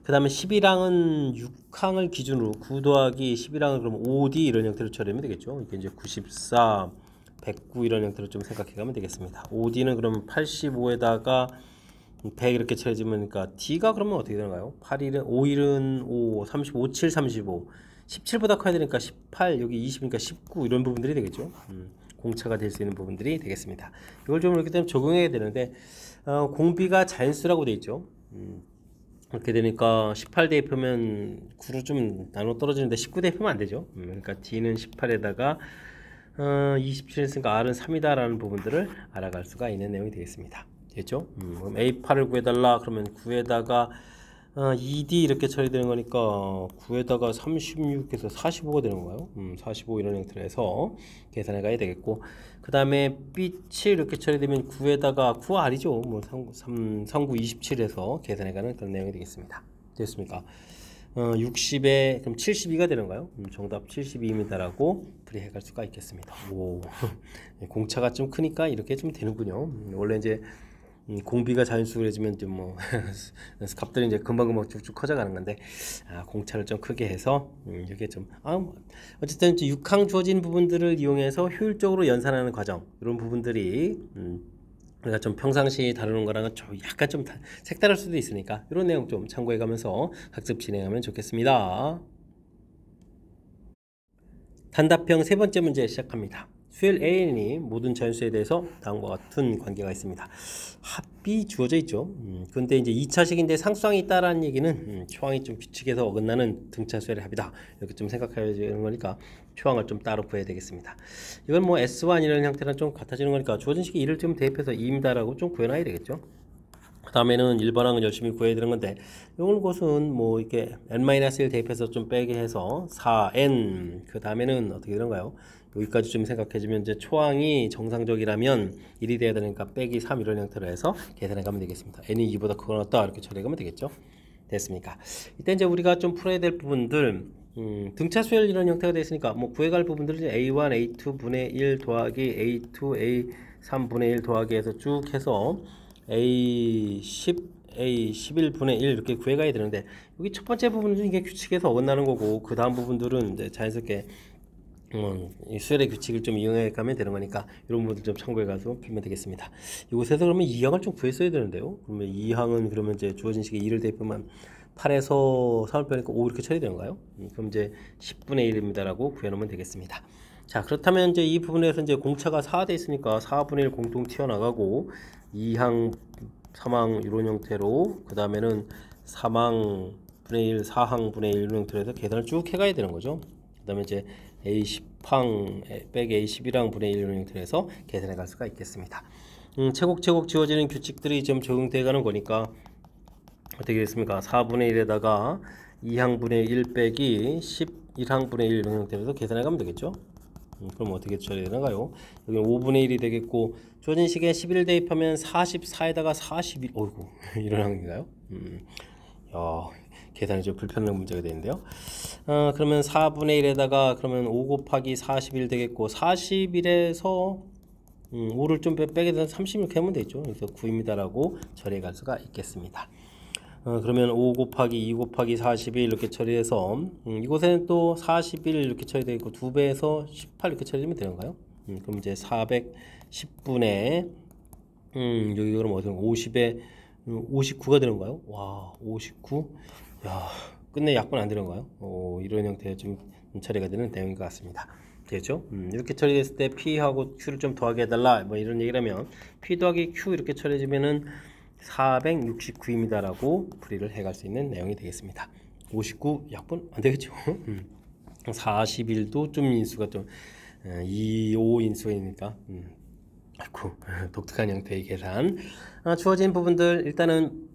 그 다음에 11항은 6항을 기준으로 9 더하기 11항은 그럼 5D 이런 형태로 처리하면 되겠죠. 이게 이제 94, 109 이런 형태로 좀 생각해 가면 되겠습니다. 5D는 그러면 85에다가 100 이렇게 처리해지면 그러니까 D가 그러면 어떻게 되나요? 8일은 5일은 5, 35, 7, 35 17보다 커야 되니까 18 여기 20이니까 19 이런 부분들이 되겠죠. 공차가 될 수 있는 부분들이 되겠습니다. 이걸 좀 이렇게 되면 적용해야 되는데 공비가 자연수라고 되어 있죠. 이렇게 되니까 18 대입하면 9로 좀 나눠 떨어지는데 19 대입하면 안 되죠. 그러니까 D는 18에다가 27 했으니까 R은 3이다 라는 부분들을 알아갈 수가 있는 내용이 되겠습니다. 됐죠? 그럼 A8을 구해달라 그러면 9에다가 2D 이렇게 처리되는 거니까 9에다가 36에서 45가 되는 거예요. 45 이런 형태로 해서 계산해 가야 되겠고 그 다음에 B7 이렇게 처리되면 9에다가 9R이죠. 뭐 39 27에서 계산해 가는 그런 내용이 되겠습니다. 됐습니까? 60에 그럼 72가 되는가요? 정답 72입니다라고 풀이해 갈 수가 있겠습니다. 오, 공차가 좀 크니까 이렇게 좀 되는군요. 원래 이제 공비가 자연수 그려지면 좀 뭐 값들이 이제 금방금방 쭉쭉 커져가는 건데 공차를 좀 크게 해서 이게 좀 어쨌든 6항 주어진 부분들을 이용해서 효율적으로 연산하는 과정 이런 부분들이 우리가 좀 평상시 다루는 거랑은 좀 약간 좀 색다를 수도 있으니까 이런 내용 좀 참고해 가면서 학습 진행하면 좋겠습니다. 단답형 세 번째 문제 시작합니다. 수열 AN이 모든 자연수에 대해서 다음과 같은 관계가 있습니다. 합이 주어져 있죠. 근데 이제 2차식인데 상수항이 있다라는 얘기는 초항이 좀 규칙에서 어긋나는 등차 수열의 합이다. 이렇게 좀 생각해야 되는 거니까 초항을 좀 따로 구해야 되겠습니다. 이건 뭐 S1 이런 형태랑 좀 같아지는 거니까 주어진 식이 2를 좀 대입해서 2입니다라고 좀 구해놔야 되겠죠. 그 다음에는 일반항은 열심히 구해야 되는 건데 이런 것은 뭐 이렇게 n-1 대입해서 좀 빼게 해서 4n 그 다음에는 어떻게 되는가요? 여기까지 좀 생각해주면 이제 초항이 정상적이라면 1이 돼야 되니까 빼기 3 이런 형태로 해서 계산해 가면 되겠습니다. n이 2보다 크거나 같다 이렇게 처리해 가면 되겠죠. 됐습니까? 이때 이제 우리가 좀 풀어야 될 부분들 등차 수열 이런 형태가 되어 있으니까 뭐 구해갈 부분들은 이제 A1, A2 분의 1 더하기 A2, A3 분의 1 더하기 해서 쭉 해서 A10, A11분의 1 이렇게 구해가야 되는데 여기 첫 번째 부분은 이게 규칙에서 어긋나는 거고 그 다음 부분들은 이제 자연스럽게 이 수열의 규칙을 좀 이용해 가면 되는 거니까 이런 부분들 좀 참고해 가서 풀면 되겠습니다. 이곳에서 그러면 2항을 좀 구했어야 되는데요. 그러면 2항은 그러면 이제 주어진 식에 2를 대입하면 8에서 3을 빼니까 5 이렇게 처리되는가요? 그럼 이제 10분의 1입니다라고 구해놓으면 되겠습니다. 자, 그렇다면 이제 이 부분에서 이제 공차가 4돼 있으니까 4분의 1 공통 튀어나가고 2항, 3항 이런 형태로 그 다음에는 3항 분의 1, 4항 분의 1 이런 형태로 해서 계산을 쭉 해가야 되는 거죠. 그 다음에 이제 A10항 빼기 A11항 분의 1 이런 형태로 해서 계산해 갈 수가 있겠습니다. 채곡 지워지는 규칙들이 좀 적용되어 가는 거니까 어떻게 되겠습니까? 4분의 1에다가 2항분의 1 빼기 11항분의 1 이런 형태로 해서 계산해 가면 되겠죠. 그럼 어떻게 처리되나요? 여기 5분의 1이 되겠고 주어진 식에 11 대입하면 44에다가 41 어이구 이런 항인가요? 야, 계산이 좀 불편한 문제가 되는데요. 그러면 4분의 1에다가 그러면 5 곱하기 41 되겠고 41에서 5를 좀 빼게 되면 36 하면 되죠. 그래서 9입니다라고 처리해 갈 수가 있겠습니다. 그러면 5 곱하기 2 곱하기 41 이렇게 처리해서 이곳에는 또 41 이렇게 처리되어 있고 2배에서 18 이렇게 처리되면 되는가요? 그럼 이제 410분의 여기 그럼 어디 50에 59가 되는가요? 와, 59? 야, 끝내 약분 안 되는가요? 이런 형태의 좀 처리가 되는 내용인 것 같습니다. 되죠? 이렇게 처리했을 때 P하고 Q를 좀 더하게 해달라 뭐 이런 얘기를 하면 P 더하기 Q 이렇게 처리해주면은 469입니다라고 풀이를 해갈 수 있는 내용이 되겠습니다. 59 약분 안 되겠죠? 41도 좀 인수가 좀 25 인수이니까 아이고 독특한 형태의 계산. 주어진 부분들 일단은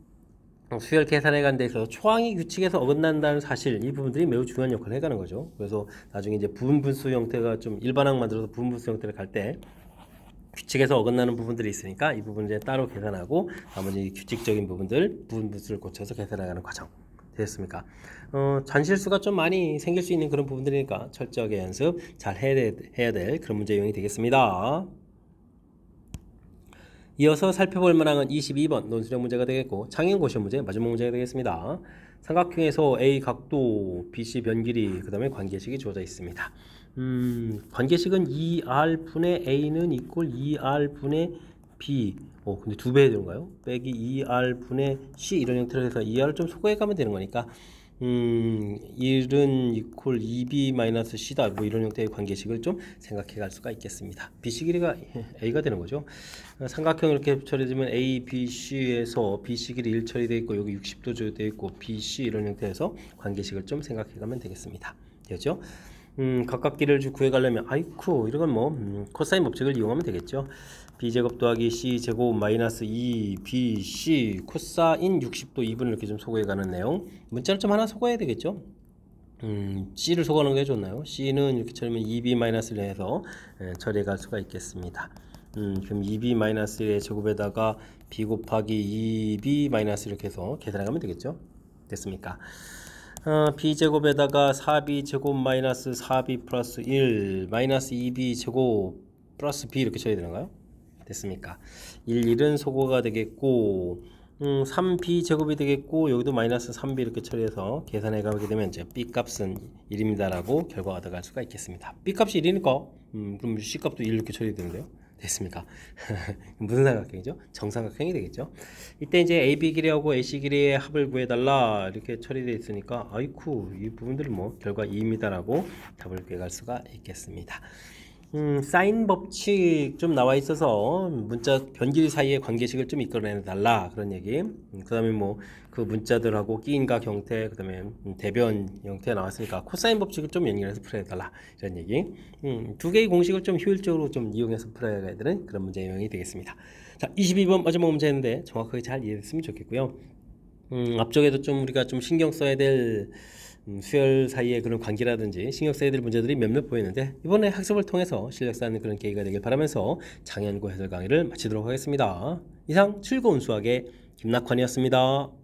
수열 계산에 가는 데 있어서 초항이 규칙에서 어긋난다는 사실 이 부분들이 매우 중요한 역할을 해가는 거죠. 그래서 나중에 이제 부분분수 형태가 좀 일반항 만들어서 부분분수 형태를 갈 때 규칙에서 어긋나는 부분들이 있으니까 이 부분을 이제 따로 계산하고 나머지 규칙적인 부분들 부분분수를 고쳐서 계산하는 과정 되셨습니까? 잔실수가 좀 많이 생길 수 있는 그런 부분들이니까 철저하게 연습 잘 해야 될 그런 문제 유형이 되겠습니다. 이어서 살펴볼 문항은 22번 논술형 문제가 되겠고 창의형 고시형 문제 마지막 문제가 되겠습니다. 삼각형에서 A 각도, BC 변길이 그 다음에 관계식이 주어져 있습니다. 관계식은 2R분의 A는 이꼴 2R분의 B 근데 2배 해야 되는가요? 빼기 2R분의 C 이런 형태로 해서 2R을 좀 소거해 가면 되는 거니까 1은 이퀄 2B-C다 뭐 이런 형태의 관계식을 좀 생각해 갈 수가 있겠습니다. BC 길이가 A가 되는 거죠. 삼각형 이렇게 처리되면 A, B, C에서 BC 길이 1 처리되어 있고 여기 60도 조되어 있고 BC 이런 형태에서 관계식을 좀 생각해 가면 되겠습니다. 되죠? 각각 길이를 구해 가려면 아이쿠 이건 뭐 코사인 법칙을 이용하면 되겠죠. b제곱 더하기 c제곱 마이너스 2bc 코사인 60도 2분을 이렇게 좀 소거해 가는 내용. 문자를 좀 하나 소거해야 되겠죠. c를 소거하는 게 좋나요? c는 이렇게 처리하면 2b-1을 해서 처리해 갈 수가 있겠습니다. 그럼 2b-1의 제곱에다가 b 곱하기 2b- 이렇게 해서 계산해 가면 되겠죠. 됐습니까? b제곱에다가 4b제곱 마이너스 4b 플러스 1 마이너스 2b제곱 플러스 b 이렇게 처리해야 되는가요? 됐습니까? 1은 소거가 되겠고 3b제곱이 되겠고 여기도 마이너스 3b 이렇게 처리해서 계산해 가게 되면 이제 b값은 1입니다라고 결과 얻어갈 수가 있겠습니다. b값이 1이니까 그럼 c값도 1 이렇게 처리되는데요. 됐습니까? 무슨 삼각형이죠? 정삼각형이 되겠죠. 이때 이제 AB 길이하고 AC 길이의 합을 구해달라 이렇게 처리되어 있으니까 아이쿠 이 부분들은 뭐 결과 2입니다라고 답을 구해갈 수가 있겠습니다. 사인 법칙 좀 나와 있어서 문자 변길 사이의 관계식을 좀 이끌어내 달라 그런 얘기. 그다음에 뭐 그 문자들하고 끼인각 형태, 그다음에 대변 형태 나왔으니까 코사인 법칙을 좀 연결해서 풀어야 달라 이런 얘기. 두 개의 공식을 좀 효율적으로 좀 이용해서 풀어야 되는 그런 문제 유형이 되겠습니다. 자, 22번 마지막 문제인데 정확하게 잘 이해됐으면 좋겠고요. 앞쪽에도 좀 우리가 좀 신경 써야 될 수열 사이의 그런 관계라든지 신경 써야 될 문제들이 몇몇 보이는데 이번에 학습을 통해서 실력 쌓는 그런 계기가 되길 바라면서 장현고 해설 강의를 마치도록 하겠습니다. 이상 즐거운 수학의 김낙환이었습니다.